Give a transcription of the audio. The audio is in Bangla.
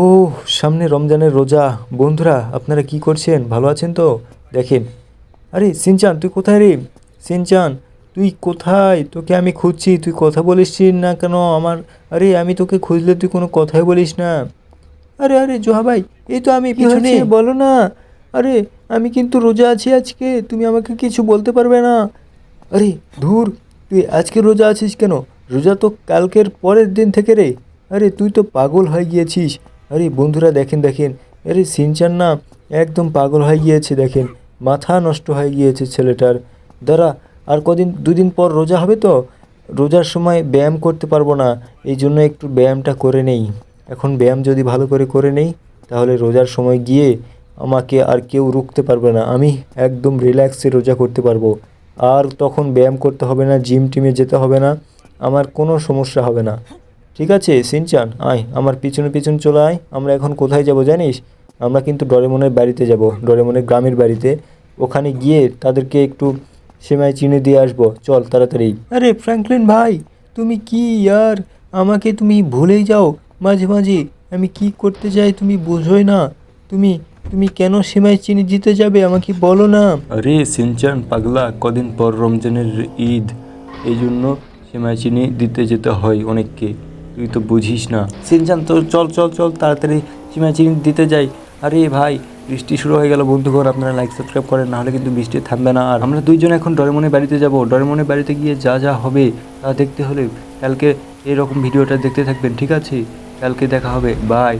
ওহ! সামনে রমজানের রোজা। বন্ধুরা আপনারা কি করছেন? ভালো আছেন তো? দেখেন, আরে শিনচান তুই কোথায় রে? শিনচান তুই কোথায়? তোকে আমি খুঁজছি, তুই কথা বলিস না কেন আমার? আরে আমি তোকে খুঁজলে তুই কোনো কথাই বলিস না। আরে আরে জোহা ভাই, এই তো আমি পিছনে, বলো না। আরে আমি কিন্তু রোজা আছি আজকে, তুমি আমাকে কিছু বলতে পারবে না। আরে ধুর, তুই আজকে রোজা আছিস কেন? রোজা তো কালকের পরের দিন থেকে রে। আরে তুই তো পাগল হয়ে গিয়েছিস। আরে বন্ধুরা দেখেন দেখেন, আরে সিনচান না একদম পাগল হয়ে গিয়েছে দেখেন, মাথা নষ্ট হয়ে গিয়েছে ছেলেটার। দাঁড়া, আর কদিন দুদিন পর রোজা হবে তো, রোজার সময় ব্যায়াম করতে পারবো না, এই জন্য একটু ব্যায়ামটা করে নেই। এখন ব্যায়াম যদি ভালো করে করে নেই, তাহলে রোজার সময় গিয়ে আমাকে আর কেউ রুখতে পারবে না, আমি একদম রিল্যাক্সে রোজা করতে পারবো। আর তখন ব্যায়াম করতে হবে না, জিম টিমে যেতে হবে না, আমার কোনো সমস্যা হবে না। ঠিক আছে সিনচান, আয় আমার পিছনে পিছনে চলে আয়। আমরা এখন কোথায় যাব জানিস? আমরা কিন্তু ডরেমনের বাড়িতে যাব, ডরেমনের গ্রামের বাড়িতে। ওখানে গিয়ে তাদেরকে একটু সেমাই চিনি দিয়ে আসবো, চল তাড়াতাড়ি। আরে ফ্র্যাঙ্কলিন ভাই, তুমি কি ইয়ার, আমাকে তুমি ভুলেই যাও মাঝে মাঝে। আমি কি করতে চাই তুমি বোঝোই না। তুমি তুমি কেন সেমাই চিনি দিতে যাবে আমাকে বলো না। আরে সিনচান পাগলা, কদিন পর রমজানের ঈদ, এই জন্য সেমাই চিনি দিতে যেতে হয় অনেককে, তুই তো বুঝিস না। সিনচান তো চল চল চল তাড়াতাড়ি সেমাই চিনি দিতে যাই। আরে ভাই, বৃষ্টি শুরু হয়ে গেল বন্ধুগণ, আপনারা লাইক সাবস্ক্রাইব করেন, নাহলে কিন্তু বৃষ্টি থামবে না। আর আমরা দুইজন এখন ডরেমনের বাড়িতে যাব। ডরেমনের বাড়িতে গিয়ে যা যা হবে তা দেখতে হলে কালকে এরকম ভিডিওটা দেখতে থাকবেন, ঠিক আছে? কালকে দেখা হবে, বাই।